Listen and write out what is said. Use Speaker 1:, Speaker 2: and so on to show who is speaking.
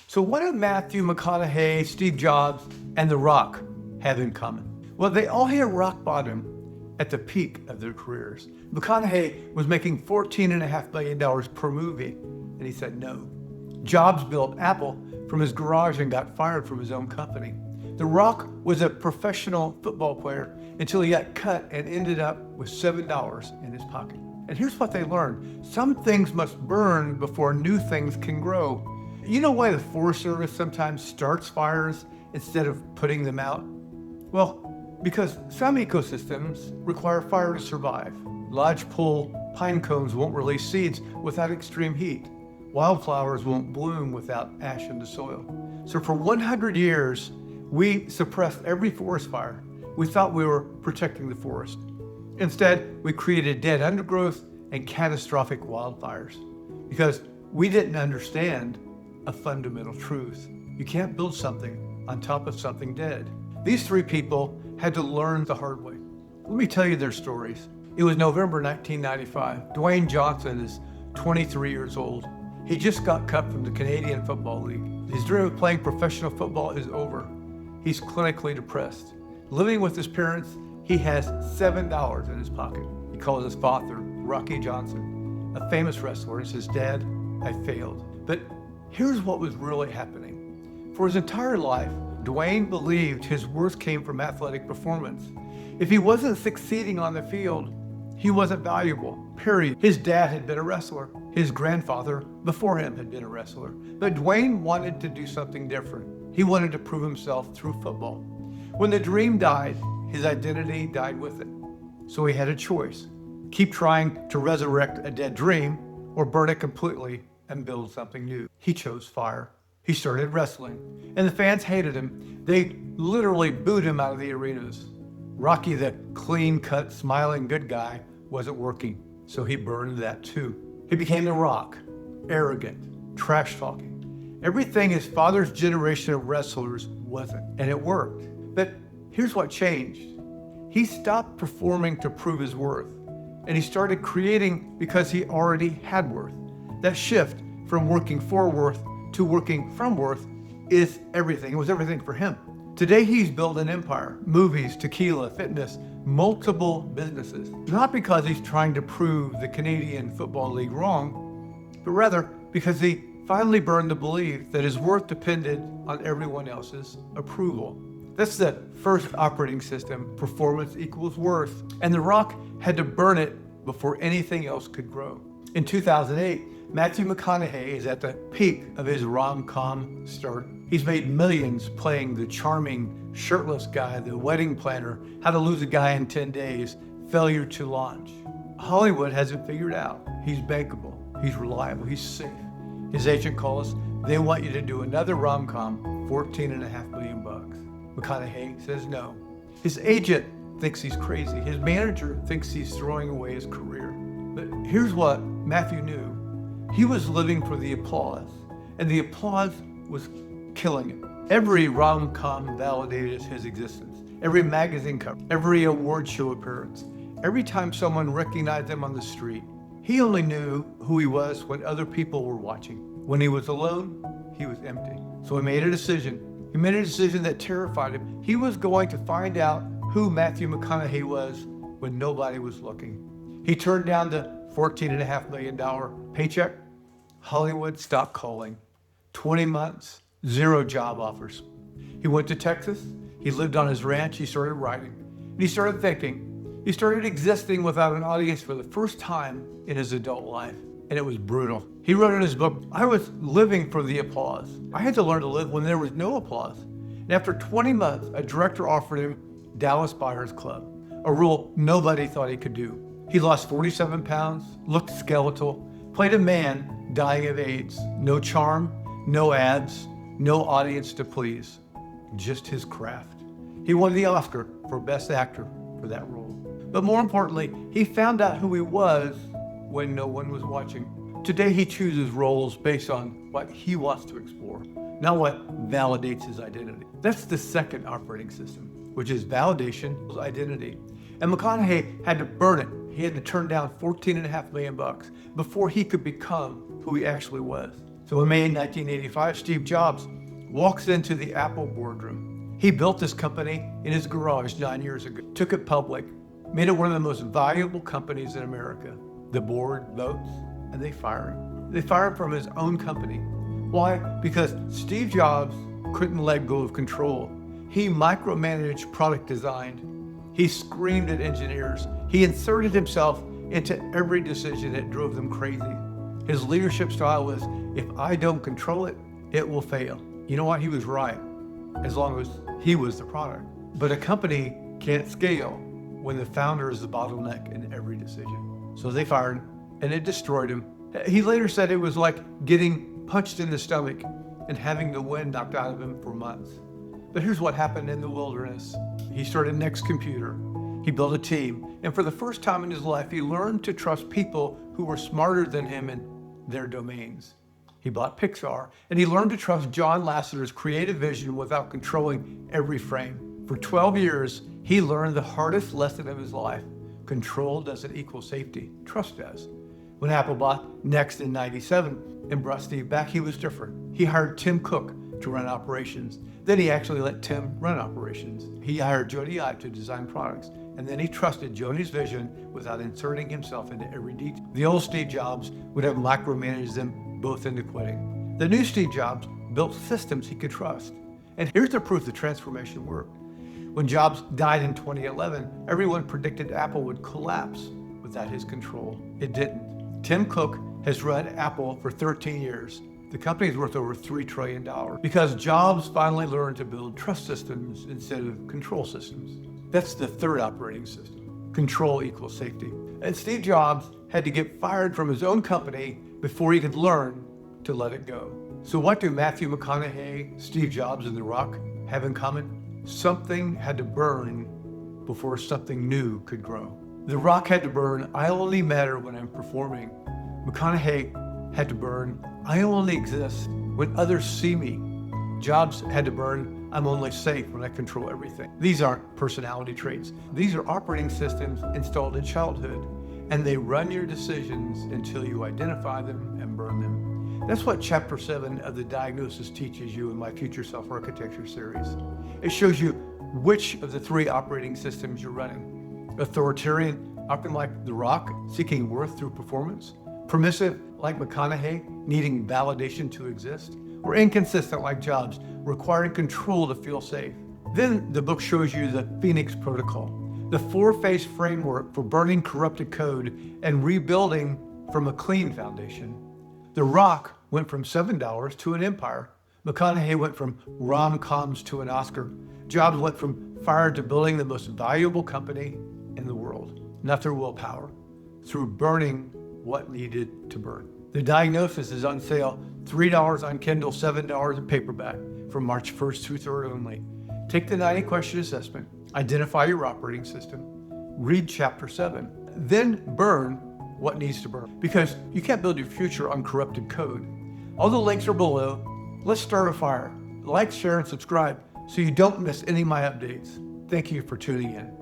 Speaker 1: So what do Matthew McConaughey, Steve Jobs, and The Rock have in common? Well, they all hit rock bottom at the peak of their careers. McConaughey was making $14.5 million per movie, and he said no. Jobs built Apple from his garage and got fired from his own company. The Rock was a professional football player until he got cut and ended up with $7 in his pocket. And here's what they learned. Some things must burn before new things can grow. You know why the Forest Service sometimes starts fires instead of putting them out? Well, because some ecosystems require fire to survive. Lodgepole pine cones won't release seeds without extreme heat. Wildflowers won't bloom without ash in the soil. So for 100 years, we suppressed every forest fire. We thought we were protecting the forest. Instead, we created dead undergrowth and catastrophic wildfires because we didn't understand a fundamental truth. You can't build something on top of something dead. These three people had to learn the hard way. Let me tell you their stories. It was November 1995. Dwayne Johnson is 23 years old. He just got cut from the Canadian Football League. His dream of playing professional football is over. He's clinically depressed. Living with his parents, he has $7 in his pocket. He calls his father Rocky Johnson, a famous wrestler, and says, "Dad, I failed." But here's what was really happening. For his entire life, Dwayne believed his worth came from athletic performance. If he wasn't succeeding on the field, he wasn't valuable, period. His dad had been a wrestler. His grandfather before him had been a wrestler. But Dwayne wanted to do something different. He wanted to prove himself through football. When the dream died, his identity died with it. So he had a choice. Keep trying to resurrect a dead dream or burn it completely and build something new. He chose fire. He started wrestling, and the fans hated him. They literally booed him out of the arenas. Rocky, the clean-cut, smiling good guy, wasn't working, so he burned that too. He became The Rock, arrogant, trash-talking. Everything his father's generation of wrestlers wasn't, and it worked. But here's what changed. He stopped performing to prove his worth, and he started creating because he already had worth. That shift from working for worth to working from worth is everything. It was everything for him. Today, he's built an empire, movies, tequila, fitness, multiple businesses. Not because he's trying to prove the Canadian Football League wrong, but rather because he finally burned the belief that his worth depended on everyone else's approval. That's the first operating system, performance equals worth. And The Rock had to burn it before anything else could grow. In 2008, Matthew McConaughey is at the peak of his rom-com start. He's made millions playing the charming, shirtless guy, the wedding planner, How to Lose a Guy in 10 Days, Failure to Launch. Hollywood hasn't figured out. He's bankable, he's reliable, he's safe. His agent calls, they want you to do another rom-com, $14.5 million. McConaughey says no. His agent thinks he's crazy. His manager thinks he's throwing away his career. But here's what Matthew knew. He was living for the applause, and the applause was killing him. Every rom-com validated his existence. Every magazine cover, every award show appearance, every time someone recognized him on the street. He only knew who he was when other people were watching. When he was alone, he was empty. So he made a decision. He made a decision that terrified him. He was going to find out who Matthew McConaughey was when nobody was looking. He turned down the $14.5 million paycheck. Hollywood stopped calling. 20 months, 0 job offers. He went to Texas. He lived on his ranch. He started writing. And he started thinking. He started existing without an audience for the first time in his adult life. And it was brutal. He wrote in his book, I was living for the applause. I had to learn to live when there was no applause. And after 20 months, a director offered him Dallas Buyers Club, a role nobody thought he could do. He lost 47 pounds, looked skeletal, played a man dying of AIDS. No charm, no abs, no audience to please, just his craft. He won the Oscar for Best Actor for that role. But more importantly, he found out who he was when no one was watching. Today, he chooses roles based on what he wants to explore, not what validates his identity. That's the second operating system, which is validation, identity. And McConaughey had to burn it. He had to turn down $14.5 million before he could become who he actually was. So in May 1985, Steve Jobs walks into the Apple boardroom. He built this company in his garage 9 years ago, took it public, made it one of the most valuable companies in America. The board votes, and they fire him. They fire him from his own company. Why? Because Steve Jobs couldn't let go of control. He micromanaged product design. He screamed at engineers. He inserted himself into every decision that drove them crazy. His leadership style was, if I don't control it, it will fail. You know what? He was right, as long as he was the product. But a company can't scale when the founder is the bottleneck in every decision. So they fired him, and it destroyed him. He later said it was like getting punched in the stomach and having the wind knocked out of him for months. But here's what happened in the wilderness. He started Next Computer. He built a team, and for the first time in his life, he learned to trust people who were smarter than him in their domains. He bought Pixar, and he learned to trust John Lasseter's creative vision without controlling every frame. For 12 years, he learned the hardest lesson of his life. Control doesn't equal safety. Trust does. When Apple bought Next in '97 and brought Steve back, he was different. He hired Tim Cook to run operations. Then he actually let Tim run operations. He hired Jody Ive to design products, and then he trusted Jody's vision without inserting himself into every detail. The old Steve Jobs would have micromanaged them both into quitting. The new Steve Jobs built systems he could trust. And here's the proof the transformation worked. When Jobs died in 2011, everyone predicted Apple would collapse without his control. It didn't. Tim Cook has run Apple for 13 years. The company is worth over $3 trillion because Jobs finally learned to build trust systems instead of control systems. That's the third operating system. Control equals safety. And Steve Jobs had to get fired from his own company before he could learn to let it go. So what do Matthew McConaughey, Steve Jobs, and The Rock have in common? Something had to burn before something new could grow. The Rock had to burn, I only matter when I'm performing. McConaughey had to burn, I only exist when others see me. Jobs had to burn, I'm only safe when I control everything. These aren't personality traits. These are operating systems installed in childhood, and they run your decisions until you identify them and burn them. That's what Chapter 7 of the Diagnosis teaches you in my Futureself Architecture series. It shows you which of the 3 operating systems you're running. Authoritarian, often like The Rock, seeking worth through performance. Permissive, like McConaughey, needing validation to exist. Or inconsistent, like Jobs, requiring control to feel safe. Then the book shows you the Phoenix Protocol, the 4-phase framework for burning corrupted code and rebuilding from a clean foundation. The Rock went from $7 to an empire. McConaughey went from rom-coms to an Oscar. Jobs went from fire to building the most valuable company in the world. Not through willpower, through burning what needed to burn. The Diagnosis is on sale, $3 on Kindle, $7 in paperback, from March 1st through 3rd only. Take the 90-question assessment, identify your operating system, read Chapter 7, then burn what needs to burn. Because you can't build your future on corrupted code. All the links are below. Let's start a fire. Like, share, and subscribe so you don't miss any of my updates. Thank you for tuning in.